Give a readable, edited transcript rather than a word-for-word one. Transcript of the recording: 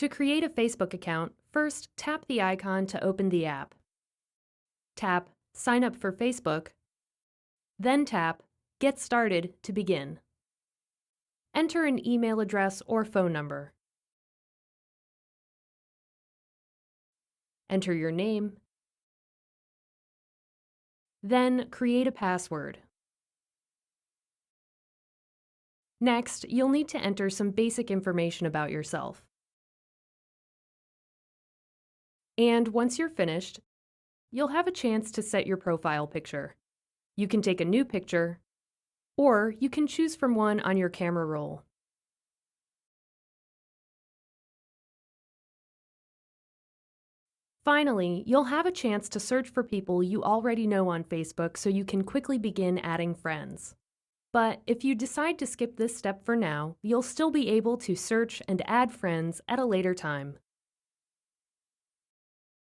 To create a Facebook account, first tap the icon to open the app. Tap Sign up for Facebook, then tap Get started to begin. Enter an email address or phone number. Enter your name. Then create a password. Next, you'll need to enter some basic information about yourself. And once you're finished, you'll have a chance to set your profile picture. You can take a new picture, or you can choose from one on your camera roll. Finally, you'll have a chance to search for people you already know on Facebook so you can quickly begin adding friends. But if you decide to skip this step for now, you'll still be able to search and add friends at a later time.